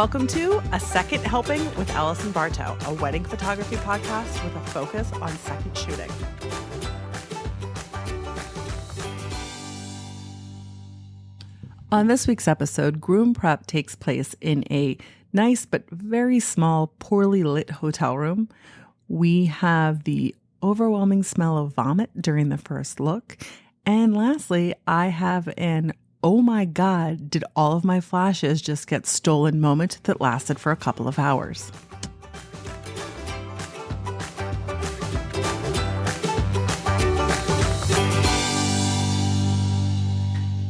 Welcome to A Second Helping with Allison Bartow, a wedding photography podcast with a focus on second shooting. On this week's episode, Groom prep takes place in a nice but very small, poorly lit hotel room. We have the overwhelming smell of vomit during the first look. And lastly, I have an oh my God, did all of my flashes just get stolen moment that lasted for a couple of hours.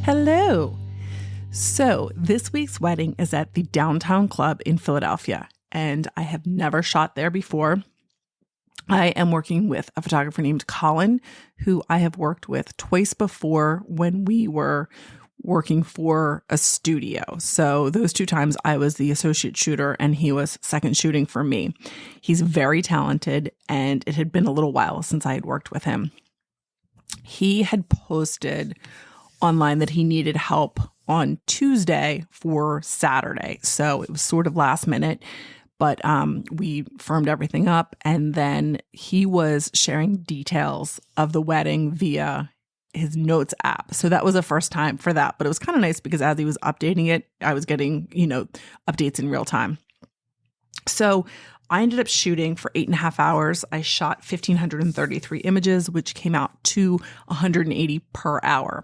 Hello. So this week's wedding is at the Downtown Club in Philadelphia, and I have never shot there before. I am working with a photographer named Colin, who I have worked with twice before when we were working for a studio. So those two times I was the associate shooter and he was second shooting for me. He's very talented, and it had been a little while since I had worked with him. He had posted online that he needed help on Tuesday for Saturday. So it was sort of last minute, but we firmed everything up, and then he was sharing details of the wedding via his notes app. So that was the first time for that, but it was kind of nice because as he was updating it, I was getting, updates in real time. So I ended up shooting for 8.5 hours. I shot 1,533 images, which came out to 180 per hour.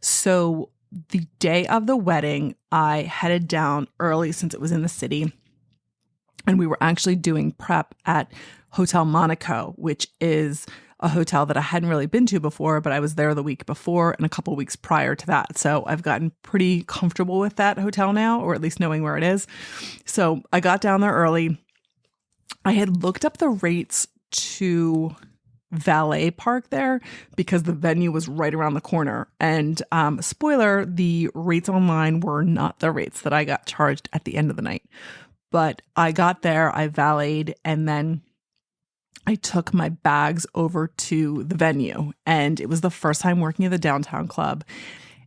So the day of the wedding, I headed down early since it was in the city, and we were actually doing prep at Hotel Monaco, which is a hotel that I hadn't really been to before, but I was there the week before and a couple weeks prior to that. So I've gotten pretty comfortable with that hotel now, or at least knowing where it is. So I got down there early. I had looked up the rates to valet park there because the venue was right around the corner. And spoiler, the rates online were not the rates that I got charged at the end of the night. But I got there, I valeted, and then I took my bags over to the venue. And it was the first time working at the Downtown Club.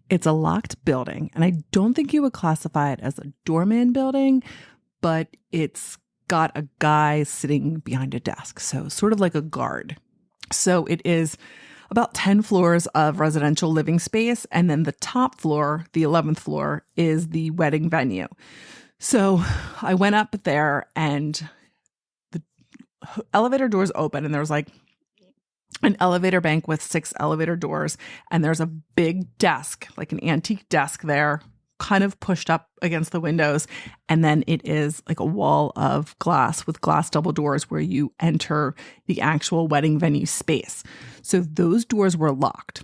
It's a locked building, and I don't think you would classify it as a doorman building, but it's got a guy sitting behind a desk. So sort of like a guard. So it is about 10 floors of residential living space. And then the top floor, the 11th floor, is the wedding venue. So I went up there and the elevator doors open, and there's like an elevator bank with 6 elevator doors. And there's a big desk, like an antique desk there, kind of pushed up against the windows. And then it is like a wall of glass with glass double doors where you enter the actual wedding venue space. So those doors were locked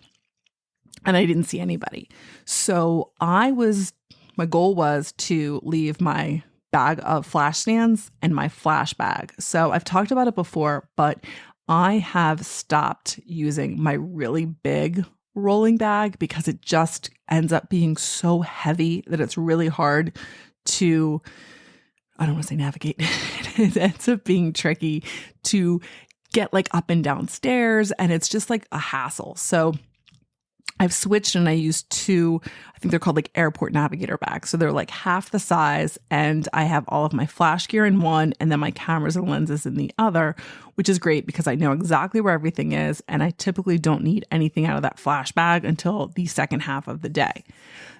and I didn't see anybody. So my goal was to leave my bag of flash stands and my flash bag. So I've talked about it before, but I have stopped using my really big rolling bag because it just ends up being so heavy that it's really hard to, I don't want to say navigate. It ends up being tricky to get like up and down stairs, and it's just like a hassle. So I've switched and I use 2, I think they're called like airport navigator bags. So they're like half the size, and I have all of my flash gear in one and then my cameras and lenses in the other, which is great because I know exactly where everything is. And I typically don't need anything out of that flash bag until the second half of the day.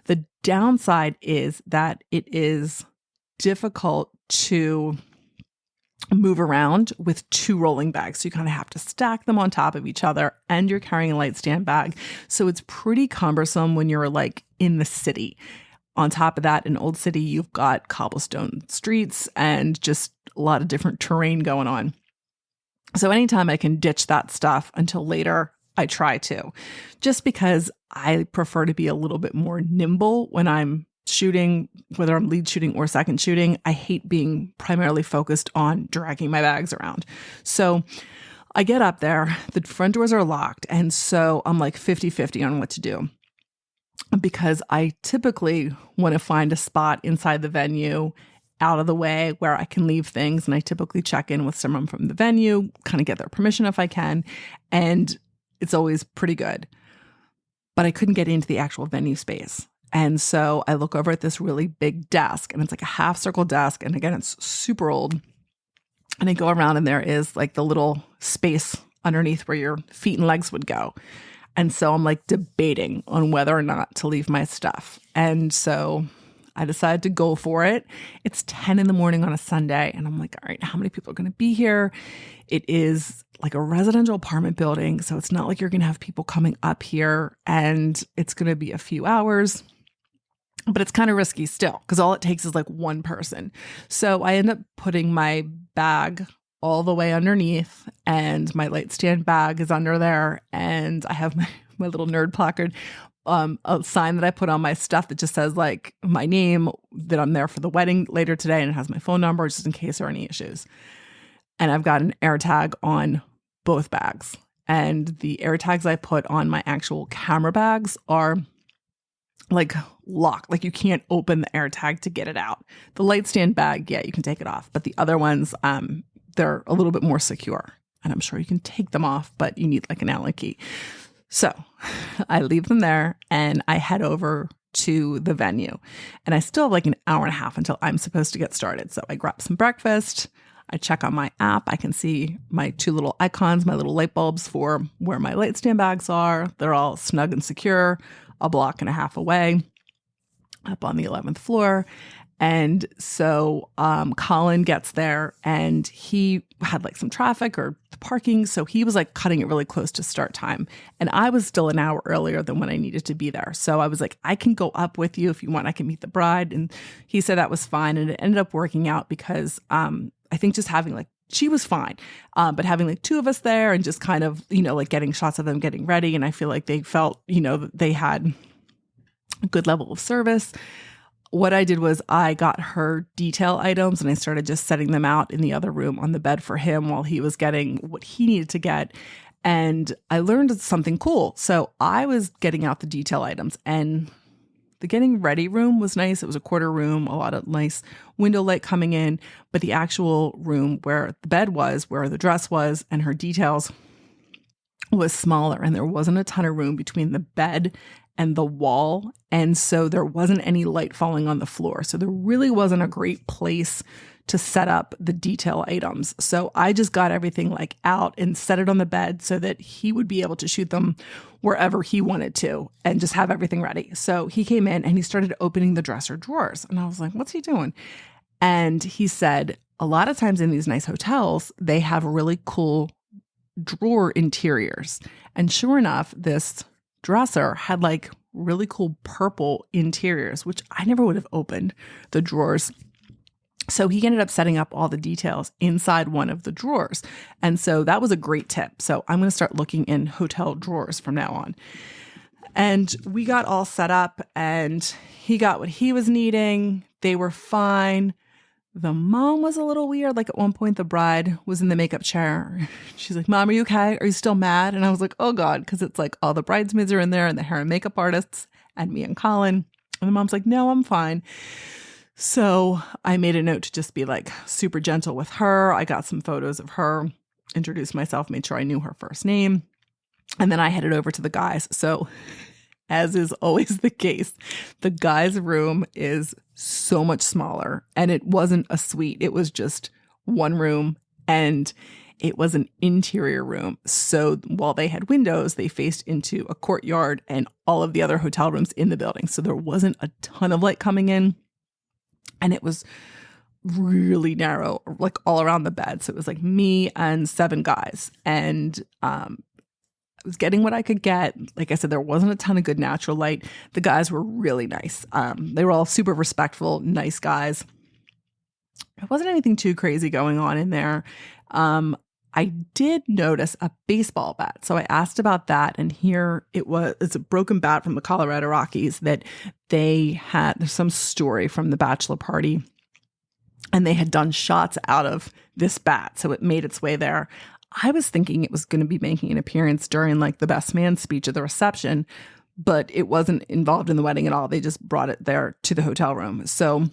The downside is that it is difficult to move around with 2 rolling bags. So you kind of have to stack them on top of each other, and you're carrying a light stand bag. So it's pretty cumbersome when you're like in the city. On top of that, in Old City, you've got cobblestone streets and just a lot of different terrain going on. So anytime I can ditch that stuff until later, I try to, just because I prefer to be a little bit more nimble when I'm shooting, whether I'm lead shooting or second shooting. I hate being primarily focused on dragging my bags around. So I get up there, the front doors are locked. And so I'm like 50-50 on what to do, because I typically want to find a spot inside the venue out of the way where I can leave things. And I typically check in with someone from the venue, kind of get their permission if I can. And it's always pretty good. But I couldn't get into the actual venue space. And so I look over at this really big desk, and it's like a half circle desk. And again, it's super old. And I go around, and there is like the little space underneath where your feet and legs would go. And so I'm like debating on whether or not to leave my stuff. And so I decided to go for it. It's 10 in the morning on a Sunday. And I'm like, all right, how many people are going to be here? It is like a residential apartment building. So it's not like you're going to have people coming up here, and it's going to be a few hours. But it's kind of risky still, because all it takes is like one person. So I end up putting my bag all the way underneath, and my light stand bag is under there. And I have my little nerd placard, a sign that I put on my stuff that just says like my name, that I'm there for the wedding later today, and it has my phone number just in case there are any issues. And I've got an AirTag on both bags. And the AirTags I put on my actual camera bags are like locked. Like you can't open the AirTag to get it out. The light stand bag, yeah, you can take it off. But the other ones, they're a little bit more secure. And I'm sure you can take them off, but you need like an Allen key. So I leave them there, and I head over to the venue. And I still have like an hour and a half until I'm supposed to get started. So I grab some breakfast. I check on my app. I can see my two little icons, my little light bulbs for where my light stand bags are. They're all snug and secure, a block and a half away, up on the 11th floor. And so Colin gets there, and he had like some traffic or parking. So he was like cutting it really close to start time. And I was still an hour earlier than when I needed to be there. So I was like, I can go up with you if you want. I can meet the bride. And he said that was fine. And it ended up working out because I think just having like, she was fine. But having like two of us there and just kind of, like getting shots of them getting ready. And I feel like they felt, that they had a good level of service. What I did was I got her detail items, and I started just setting them out in the other room on the bed for him while he was getting what he needed to get. And I learned something cool. So I was getting out the detail items, and the getting ready room was nice. It was a quarter room, a lot of nice window light coming in, but the actual room where the bed was, where the dress was, and her details was smaller, and there wasn't a ton of room between the bed and the wall. And so there wasn't any light falling on the floor. So there really wasn't a great place to set up the detail items. So I just got everything like out and set it on the bed so that he would be able to shoot them wherever he wanted to and just have everything ready. So he came in and he started opening the dresser drawers. And I was like, what's he doing? And he said, a lot of times in these nice hotels, they have really cool drawer interiors. And sure enough, this dresser had like really cool purple interiors, which I never would have opened the drawers. So he ended up setting up all the details inside one of the drawers. And so that was a great tip. So I'm going to start looking in hotel drawers from now on. And we got all set up, and he got what he was needing. They were fine. The mom was a little weird. Like at one point, the bride was in the makeup chair. She's like, Mom, are you okay? Are you still mad? And I was like, oh God, because it's like all the bridesmaids are in there and the hair and makeup artists and me and Colin. And the mom's like, no, I'm fine. So I made a note to just be like super gentle with her. I got some photos of her, introduced myself, made sure I knew her first name. And then I headed over to the guys. So as is always the case, the guys' room is so much smaller, and it wasn't a suite. It was just one room, and it was an interior room. So while they had windows, they faced into a courtyard and all of the other hotel rooms in the building. So there wasn't a ton of light coming in, and it was really narrow, like all around the bed. So it was like me and 7 guys, and I was getting what I could get. Like I said, there wasn't a ton of good natural light. The guys were really nice. They were all super respectful, nice guys. There wasn't anything too crazy going on in there. I did notice a baseball bat. So I asked about that. And here it's a broken bat from the Colorado Rockies that there's some story from the bachelor party, and they had done shots out of this bat. So it made its way there. I was thinking it was going to be making an appearance during like the best man speech at the reception, but it wasn't involved in the wedding at all. They just brought it there to the hotel room. So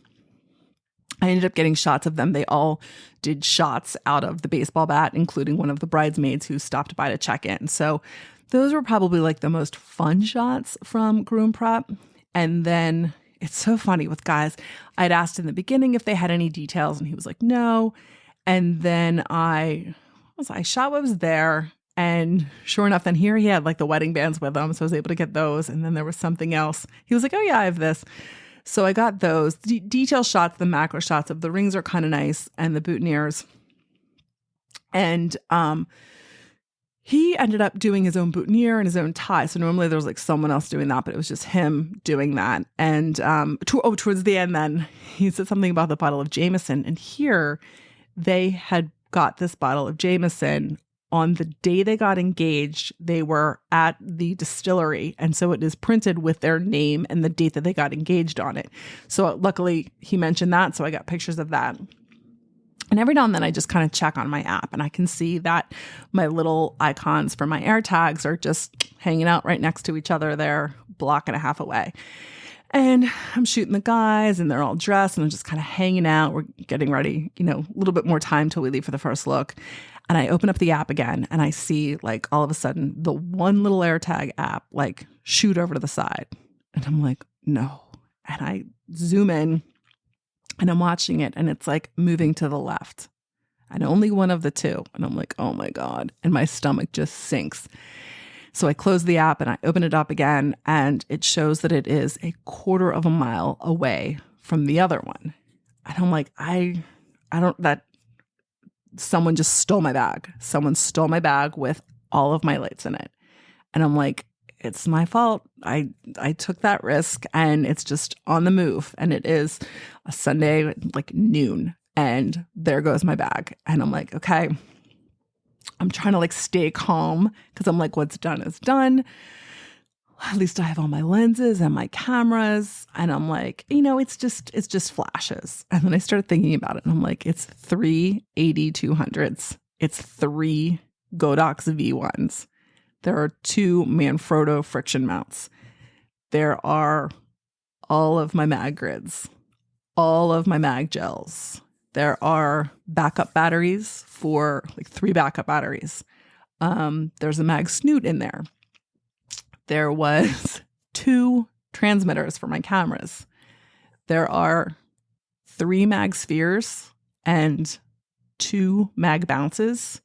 I ended up getting shots of them. They all did shots out of the baseball bat, including one of the bridesmaids who stopped by to check in. So those were probably like the most fun shots from Groom Prep. And then it's so funny with guys. I'd asked in the beginning if they had any details, and he was like, no. And then I shot what was there. And sure enough, then here he had like the wedding bands with him. So I was able to get those. And then there was something else. He was like, oh yeah, I have this. So I got those detail shots, the macro shots of the rings are kind of nice, and the boutonnieres. And he ended up doing his own boutonniere and his own tie. So normally there was like someone else doing that, but it was just him doing that. And towards the end, then he said something about the bottle of Jameson. And here they had got this bottle of Jameson on the day they got engaged. They were at the distillery. And so it is printed with their name and the date that they got engaged on it. So luckily he mentioned that. So I got pictures of that. And every now and then I just kind of check on my app, and I can see that my little icons for my AirTags are just hanging out right next to each other. They're a block and a half away. And I'm shooting the guys, and they're all dressed, and I'm just kind of hanging out. We're getting ready, a little bit more time till we leave for the first look. And I open up the app again, and I see like all of a sudden the one little AirTag app like shoot over to the side. And I'm like, no. And I zoom in. And I'm watching it, and it's like moving to the left, and only one of the two. And I'm like, oh my God. And my stomach just sinks. So I close the app and I open it up again, and it shows that it is a quarter of a mile away from the other one. And I'm like, that someone just stole my bag. Someone stole my bag with all of my lights in it. And I'm like, it's my fault. I took that risk, and it's just on the move. And it is a Sunday, like noon, and there goes my bag. And I'm like, okay, I'm trying to like stay calm, because I'm like, what's done is done. At least I have all my lenses and my cameras. And I'm like, it's just flashes. And then I started thinking about it, and I'm like, it's 3 80-200s. It's 3 Godox V1s. There are 2 Manfrotto friction mounts. There are all of my mag grids, all of my mag gels. There are backup batteries for like 3 backup batteries. There's a mag snoot in there. There was 2 transmitters for my cameras. There are 3 mag spheres and 2 mag bounces.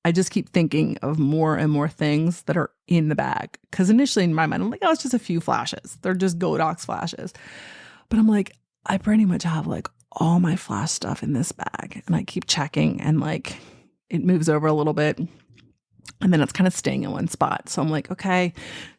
I just keep thinking of more and more things that are in the bag. Because initially in my mind, I'm like, oh, it's just a few flashes. They're just Godox flashes. But I'm like, I pretty much have like all my flash stuff in this bag. And I keep checking, and like it moves over a little bit. And then it's kind of staying in one spot. So I'm like, okay,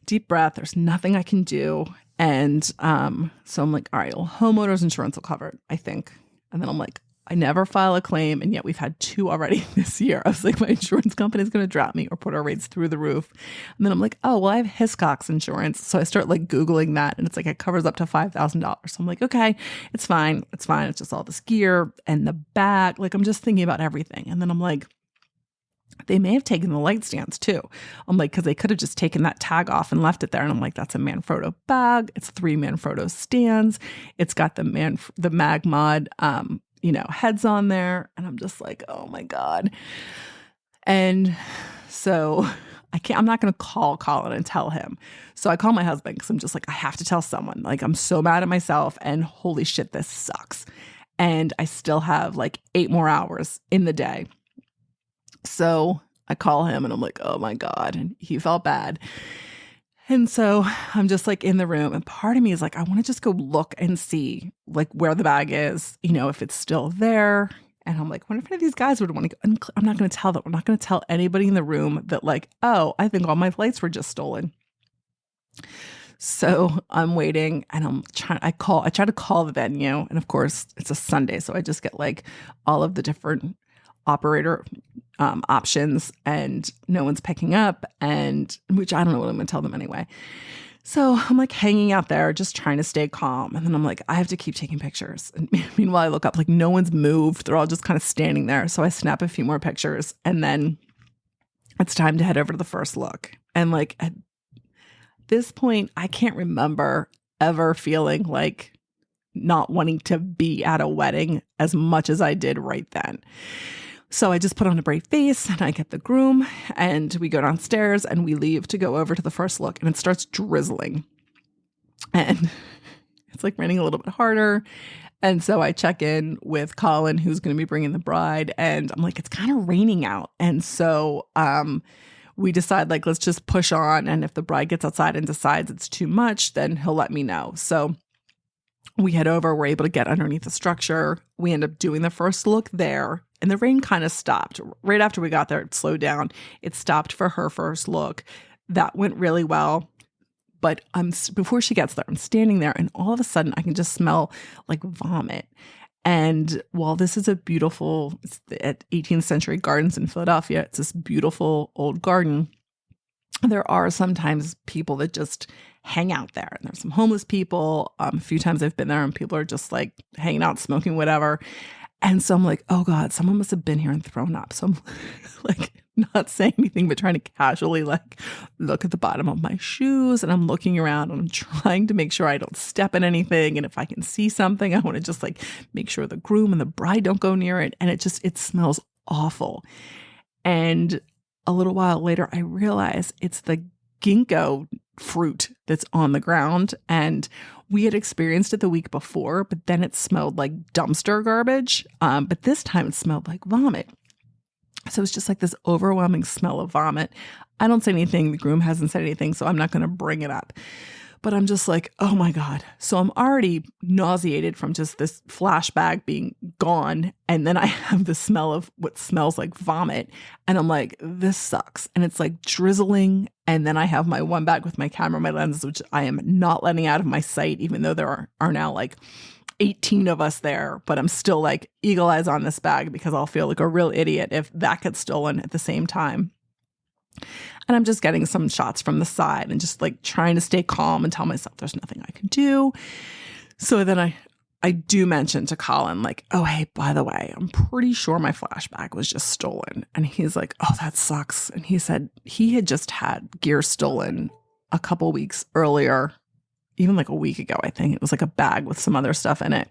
deep breath. There's nothing I can do. And so I'm like, all right, well, homeowners insurance will cover it, I think. And then I'm like, I never file a claim, and yet we've had 2 already this year. I was like, my insurance company is going to drop me or put our rates through the roof. And then I'm like, oh, well, I have Hiscox insurance. So I start like Googling that, and it's like it covers up to $5,000. So I'm like, okay, it's fine. It's fine. It's just all this gear and the bag. Like I'm just thinking about everything. And then I'm like, they may have taken the light stands too. I'm like, because they could have just taken that tag off and left it there. And I'm like, that's a Manfrotto bag. It's 3 Manfrotto stands. It's got the Magmod, heads on there. And I'm just like, oh my God. And so I'm not going to call Colin and tell him. So I call my husband, because I'm just like, I have to tell someone. Like, I'm so mad at myself, and holy shit, this sucks. And I still have like 8 more hours in the day. So I call him, and I'm like, oh my God. And he felt bad. And so I'm just like in the room, and part of me is like, I want to just go look and see like where the bag is, if it's still there. And I'm like, what if any of these guys would want to go? I'm not going to tell them. I'm not going to tell anybody in the room that like, oh, I think all my lights were just stolen. So I'm waiting, and I try to call the venue. And of course it's a Sunday. So I just get like all of the different operator options, and no one's picking up, and which I don't know what I'm going to tell them anyway. So I'm like hanging out there, just trying to stay calm. And then I'm like, I have to keep taking pictures. And meanwhile, I look up, like no one's moved. They're all just kind of standing there. So I snap a few more pictures, and then it's time to head over to the first look. And like at this point, I can't remember ever feeling like not wanting to be at a wedding as much as I did right then. So I just put on a brave face, and I get the groom, and we go downstairs, and we leave to go over to the first look, and it starts drizzling. and it's like raining a little bit harder. And so I check in with Colin, who's going to be bringing the bride, and I'm like, it's kind of raining out. And so we decide, like, let's just push on. And if the bride gets outside and decides it's too much, then he'll let me know. So we head over, we're able to get underneath the structure. We end up doing the first look there, and the rain kind of stopped. Right after we got there, it slowed down. It stopped for her first look. That went really well. But before she gets there, I'm standing there, and all of a sudden I can just smell like vomit. And while this is it's at 18th Century Gardens in Philadelphia, it's this beautiful old garden, there are sometimes people that just hang out there. And there's some homeless people. A few times I've been there and people are just like hanging out, smoking, whatever. And so I'm like, oh God, someone must have been here and thrown up. So I'm like not saying anything, but trying to casually like look at the bottom of my shoes. And I'm looking around and I'm trying to make sure I don't step in anything. And if I can see something, I want to just like make sure the groom and the bride don't go near it. And it smells awful. And a little while later, I realize it's the ginkgo fruit that's on the ground. And we had experienced it the week before, but then it smelled like dumpster garbage. But this time it smelled like vomit. So it's just like this overwhelming smell of vomit. I don't say anything. The groom hasn't said anything, so I'm not going to bring it up. But I'm just like, oh my God. So I'm already nauseated from just this flash bag being gone. And then I have the smell of what smells like vomit. And I'm like, this sucks. And it's like drizzling. And then I have my one bag with my camera, my lenses, which I am not letting out of my sight, even though there are now like 18 of us there. But I'm still like eagle eyes on this bag because I'll feel like a real idiot if that gets stolen at the same time. And I'm just getting some shots from the side and just like trying to stay calm and tell myself there's nothing I can do. So then I do mention to Colin, like, oh, hey, by the way, I'm pretty sure my flashback was just stolen. And he's like, oh, that sucks. And he said he had just had gear stolen a couple weeks earlier, even like a week ago, I think. It was like a bag with some other stuff in it.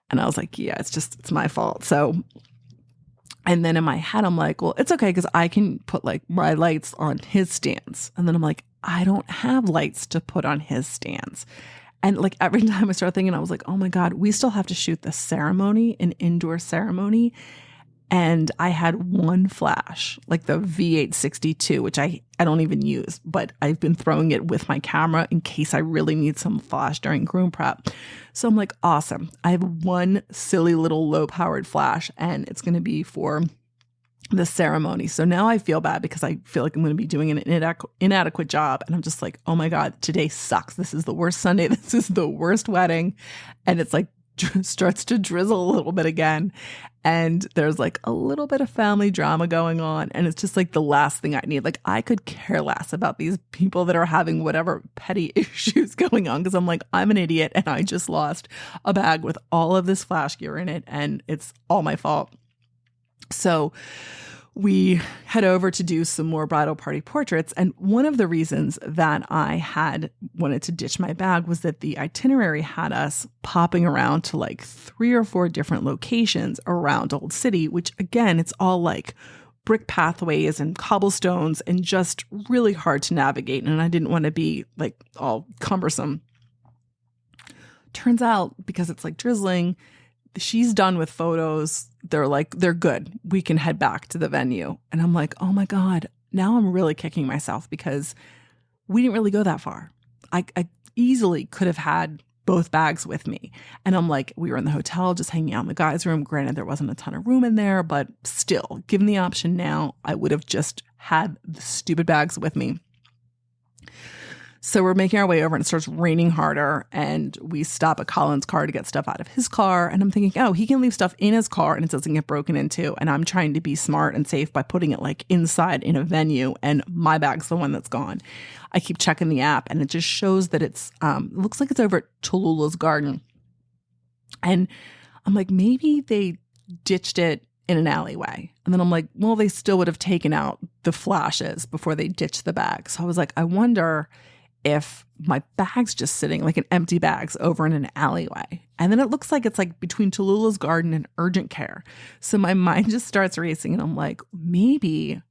And I was like, yeah, it's my fault. So and then in my head, I'm like, well, it's okay because I can put like my lights on his stands. And then I'm like, I don't have lights to put on his stands. And like every time I start thinking, I was like, oh my God, we still have to shoot the ceremony, an indoor ceremony. And I had one flash, like the V862, which I don't even use, but I've been throwing it with my camera in case I really need some flash during groom prep. So I'm like, awesome. I have one silly little low-powered flash, and it's going to be for the ceremony. So now I feel bad because I feel like I'm going to be doing an inadequate job. And I'm just like, oh my God, today sucks. This is the worst Sunday. This is the worst wedding. And it's like, starts to drizzle a little bit again. And there's like a little bit of family drama going on. And it's just like the last thing I need. Like I could care less about these people that are having whatever petty issues going on. Cause I'm like, I'm an idiot and I just lost a bag with all of this flash gear in it. And it's all my fault. So we head over to do some more bridal party portraits. And one of the reasons that I had wanted to ditch my bag was that the itinerary had us popping around to like 3 or 4 different locations around Old City, which again, it's all like brick pathways and cobblestones and just really hard to navigate. And I didn't want to be like all cumbersome. Turns out, because it's like drizzling, she's done with photos. They're good. We can head back to the venue. And I'm like, oh my God, now I'm really kicking myself because we didn't really go that far. I easily could have had both bags with me. And I'm like, we were in the hotel just hanging out in the guys' room. Granted, there wasn't a ton of room in there, but still, given the option now, I would have just had the stupid bags with me. So we're making our way over and it starts raining harder, and we stop at Colin's car to get stuff out of his car. And I'm thinking, oh, he can leave stuff in his car and it doesn't get broken into. And I'm trying to be smart and safe by putting it like inside in a venue, and my bag's the one that's gone. I keep checking the app and it just shows that it looks like it's over at Tallulah's garden. And I'm like, maybe they ditched it in an alleyway. And then I'm like, well, they still would have taken out the flashes before they ditched the bag. So I was like, I wonder if my bag's just sitting like an empty bag's over in an alleyway. And then it looks like it's like between Tallulah's garden and urgent care. So my mind just starts racing and I'm like, maybe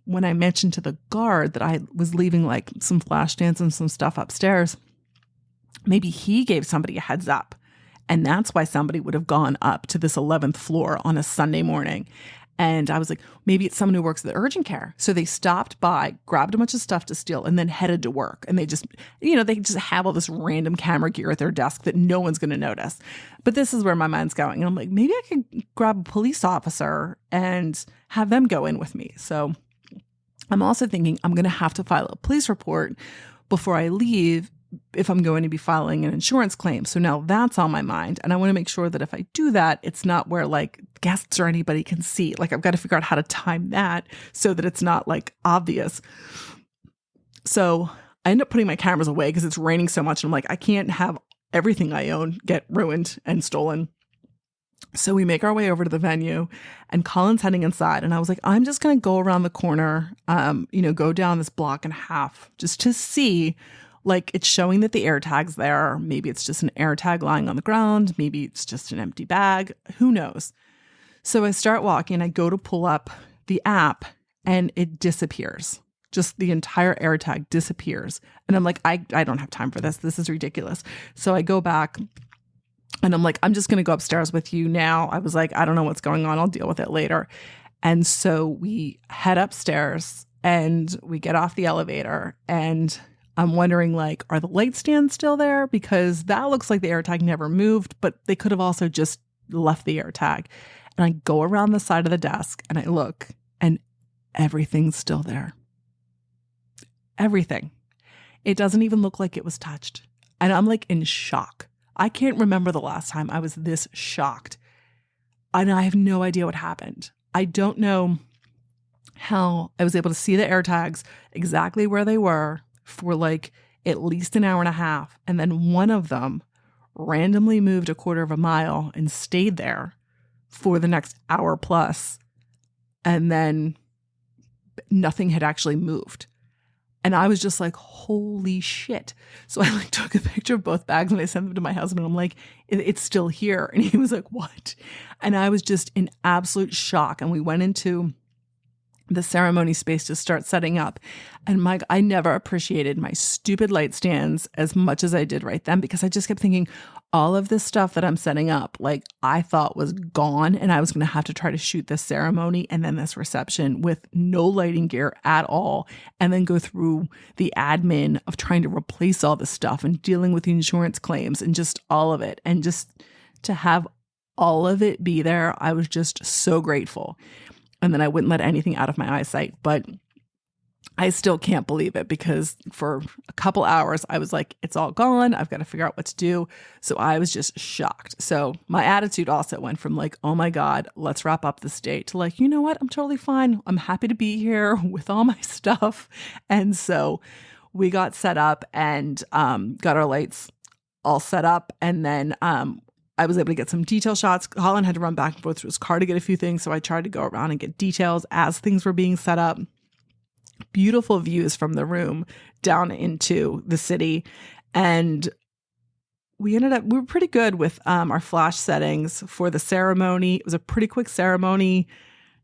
when I mentioned to the guard that I was leaving like some flash stands and some stuff upstairs, maybe he gave somebody a heads up. And that's why somebody would have gone up to this 11th floor on a Sunday morning. And I was like, maybe it's someone who works at the urgent care. So they stopped by, grabbed a bunch of stuff to steal, and then headed to work. And they just, they just have all this random camera gear at their desk that no one's going to notice. But this is where my mind's going. And I'm like, maybe I could grab a police officer and have them go in with me. So I'm also thinking I'm going to have to file a police report before I leave if I'm going to be filing an insurance claim. So now that's on my mind. And I want to make sure that if I do that, it's not where like guests or anybody can see. Like I've got to figure out how to time that so that it's not like obvious. So I end up putting my cameras away because it's raining so much. And I'm like, I can't have everything I own get ruined and stolen. So we make our way over to the venue and Colin's heading inside. And I was like, I'm just going to go around the corner, go down this block and a half just to see. Like it's showing that the AirTag's there. Maybe it's just an AirTag lying on the ground. Maybe it's just an empty bag. Who knows? So I start walking. I go to pull up the app and it disappears. Just the entire AirTag disappears. And I'm like, I don't have time for this. This is ridiculous. So I go back and I'm like, I'm just going to go upstairs with you now. I was like, I don't know what's going on. I'll deal with it later. And so we head upstairs and we get off the elevator and I'm wondering, like, are the light stands still there? Because that looks like the AirTag never moved, but they could have also just left the AirTag. And I go around the side of the desk and I look and everything's still there. Everything. It doesn't even look like it was touched. And I'm like in shock. I can't remember the last time I was this shocked. And I have no idea what happened. I don't know how I was able to see the AirTags exactly where they were for like at least an hour and a half. And then one of them randomly moved a quarter of a mile and stayed there for the next hour plus. And then nothing had actually moved. And I was just like, holy shit. So I like took a picture of both bags and I sent them to my husband. I'm like, it's still here. And he was like, what? And I was just in absolute shock. And we went into the ceremony space to start setting up. And Mike, I never appreciated my stupid light stands as much as I did right then, because I just kept thinking all of this stuff that I'm setting up, like I thought was gone. And I was going to have to try to shoot this ceremony and then this reception with no lighting gear at all. And then go through the admin of trying to replace all this stuff and dealing with the insurance claims and just all of it. And just to have all of it be there, I was just so grateful. And then I wouldn't let anything out of my eyesight. But I still can't believe it because for a couple hours, I was like, it's all gone. I've got to figure out what to do. So I was just shocked. So my attitude also went from like, oh my God, let's wrap up this date to like, you know what? I'm totally fine. I'm happy to be here with all my stuff. And so we got set up and got our lights all set up. And then I was able to get some detail shots. Colin had to run back and forth through his car to get a few things. So I tried to go around and get details as things were being set up. Beautiful views from the room down into the city. And we were pretty good with our flash settings for the ceremony. It was a pretty quick ceremony.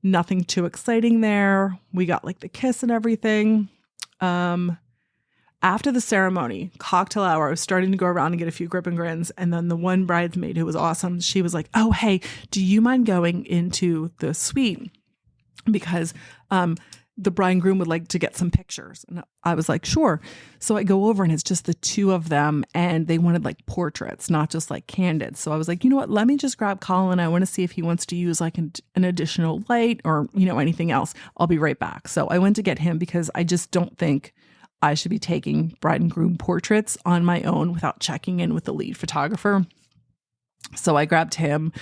Nothing too exciting there. We got like the kiss and everything. After the ceremony, cocktail hour, I was starting to go around and get a few grip and grins. And then the one bridesmaid who was awesome, she was like, oh, hey, do you mind going into the suite? Because the bride and groom would like to get some pictures. And I was like, sure. So I go over and it's just the two of them and they wanted like portraits, not just like candid. So I was like, you know what, let me just grab Colin. I want to see if he wants to use like an additional light or, anything else. I'll be right back. So I went to get him because I just don't think I should be taking bride and groom portraits on my own without checking in with the lead photographer. So I grabbed him.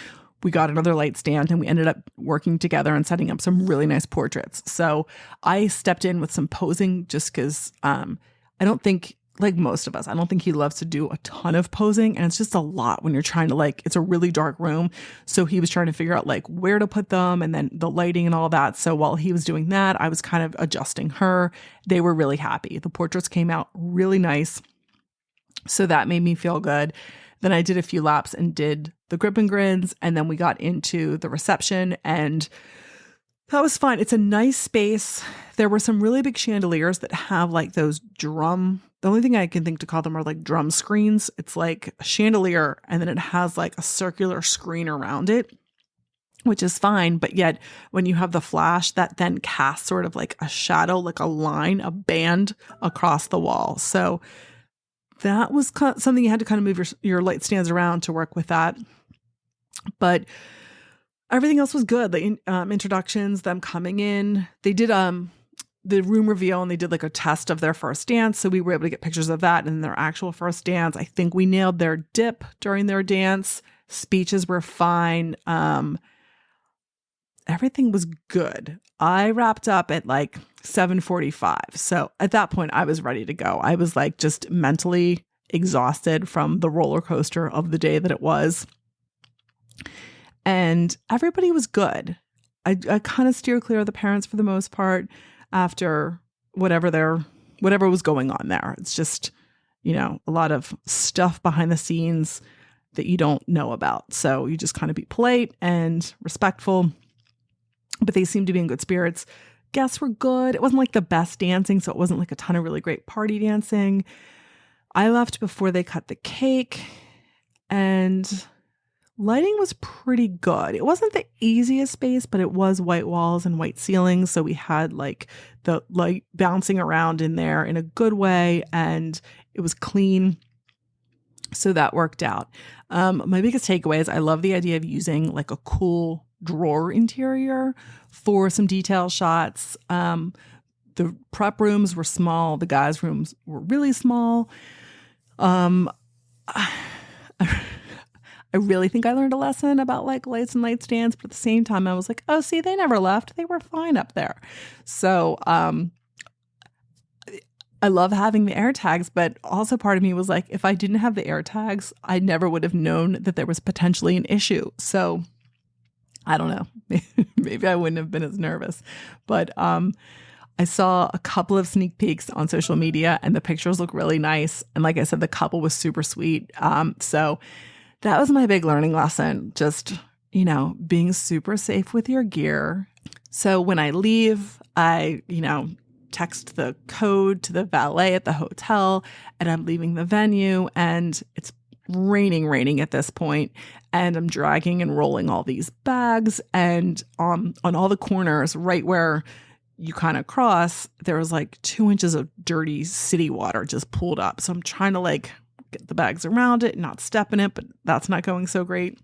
We got another light stand and we ended up working together and setting up some really nice portraits. So I stepped in with some posing just because I don't think, like most of us, I don't think he loves to do a ton of posing. And it's just a lot when you're trying to it's a really dark room. So he was trying to figure out like where to put them and then the lighting and all that. So while he was doing that, I was kind of adjusting her. They were really happy. The portraits came out really nice. So that made me feel good. Then I did a few laps and did the grip and grins. And then we got into the reception and that was fun. It's a nice space. There were some really big chandeliers that have like those drum the only thing I can think to call them are like drum screens. It's like a chandelier and then it has like a circular screen around it, which is fine. But yet when you have the flash, that then casts sort of like a shadow, like a line, a band across the wall. So that was something you had to kind of move your light stands around to work with that. But everything else was good. The introductions, them coming in, they did the room reveal and they did like a test of their first dance. So we were able to get pictures of that and their actual first dance. I think we nailed their dip during their dance. Speeches were fine. Everything was good. I wrapped up at like 7:45. So at that point I was ready to go. I was like just mentally exhausted from the roller coaster of the day that it was. And everybody was good. I kind of steer clear of the parents for the most part after whatever was going on there. It's just, a lot of stuff behind the scenes that you don't know about. So you just kind of be polite and respectful, but they seemed to be in good spirits. Guests were good. It wasn't like the best dancing, so it wasn't like a ton of really great party dancing. I left before they cut the cake, and lighting was pretty good. It wasn't the easiest space, but it was white walls and white ceilings. So we had like the light bouncing around in there in a good way, and it was clean. So that worked out. My biggest takeaway is I love the idea of using like a cool drawer interior for some detail shots. The prep rooms were small. The guys' rooms were really small. I really think I learned a lesson about like lights and light stands, but at the same time, I was like, oh, see, they never left. They were fine up there. So I love having the AirTags, but also part of me was like, if I didn't have the AirTags, I never would have known that there was potentially an issue. So I don't know. Maybe I wouldn't have been as nervous. But I saw a couple of sneak peeks on social media and the pictures look really nice. And like I said, the couple was super sweet. So that was my big learning lesson. Just, being super safe with your gear. So when I leave, I, text the code to the valet at the hotel and I'm leaving the venue and it's raining at this point. And I'm dragging and rolling all these bags and on all the corners, right where you kind of cross, there was like 2 inches of dirty city water just pulled up. So I'm trying to like get the bags around it, not step in it, but that's not going so great.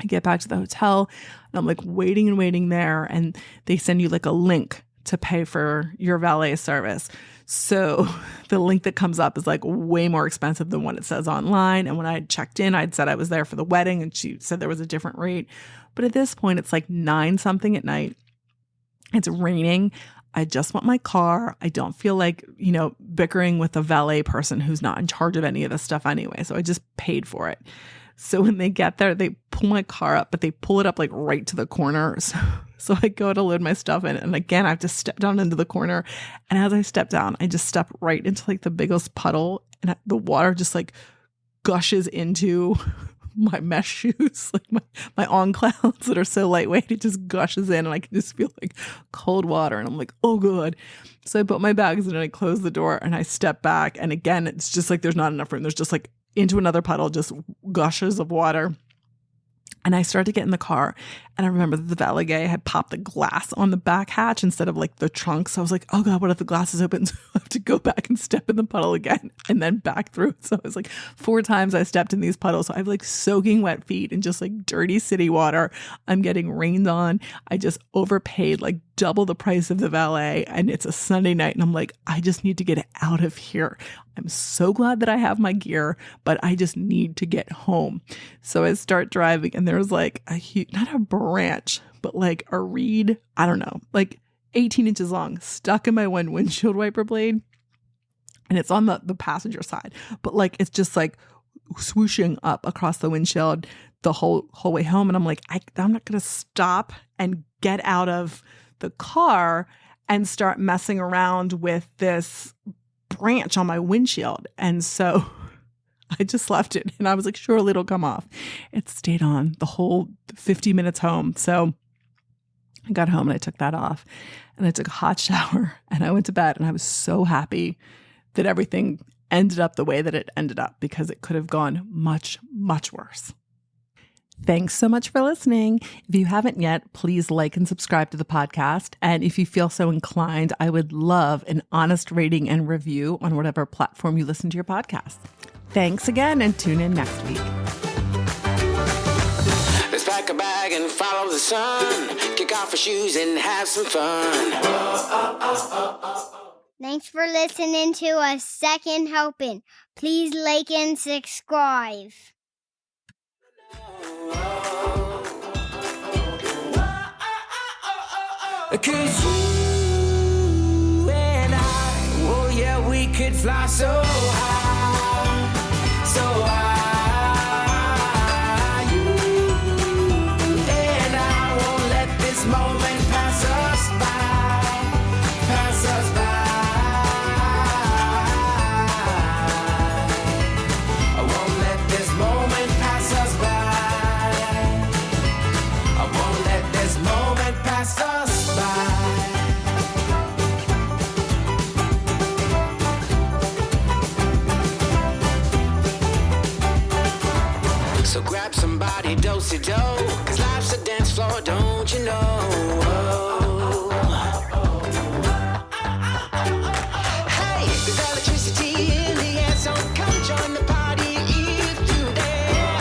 I get back to the hotel and I'm like waiting there. And they send you like a link to pay for your valet service. So the link that comes up is like way more expensive than what it says online. And when I checked in, I'd said I was there for the wedding and she said there was a different rate. But at this point, it's like 9 something at night. It's raining. I just want my car. I don't feel like, bickering with a valet person who's not in charge of any of this stuff anyway. So I just paid for it. So when they get there, they pull my car up, but they pull it up like right to the corner. So I go to load my stuff in. And again, I have to step down into the corner. And as I step down, I just step right into like the biggest puddle. And the water just like gushes into my mesh shoes, like my on clouds that are so lightweight. It just gushes in and I can just feel like cold water. And I'm like, oh, good. So I put my bags in and I close the door and I step back. And again, it's just like there's not enough room. There's just like into another puddle, just gushes of water. And I started to get in the car and I remember that the valet guy had popped the glass on the back hatch instead of like the trunk. So I was like, oh God, what if the glass is open? So I have to go back and step in the puddle again and then back through. So it was like 4 times I stepped in these puddles. So I have like soaking wet feet and just like dirty city water. I'm getting rained on. I just overpaid like double the price of the valet and it's a Sunday night and I'm like, I just need to get out of here. I'm so glad that I have my gear, but I just need to get home. So I start driving and there's like a huge, not a branch, but like a reed, I don't know, like 18 inches long, stuck in my one windshield wiper blade. And it's on the passenger side, but like, it's just like swooshing up across the windshield the whole way home. And I'm like, I'm not going to stop and get out of the car and start messing around with this branch on my windshield. And so I just left it and I was like, surely it'll come off. It stayed on the whole 50 minutes home. So I got home and I took that off and I took a hot shower and I went to bed and I was so happy that everything ended up the way that it ended up, because it could have gone much, much worse. Thanks so much for listening. If you haven't yet, please like and subscribe to the podcast. And if you feel so inclined, I would love an honest rating and review on whatever platform you listen to your podcast. Thanks again, and tune in next week. Let's pack a bag and follow the sun. Kick off our shoes and have some fun. Thanks for listening to A Second Helping. Please like and subscribe. Cause you and I, oh yeah, we could fly so high, so high. You and I won't let this moment pass us by, pass us by. I won't let this moment pass us by. I won't let this moment pass us by. So grab somebody, do-si-do, cause life's a dance floor, don't you know? Hey, there's electricity in the air, so come join the party if you dare.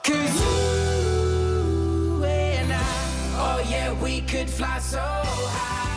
Cause you and I, oh yeah, we could fly so high.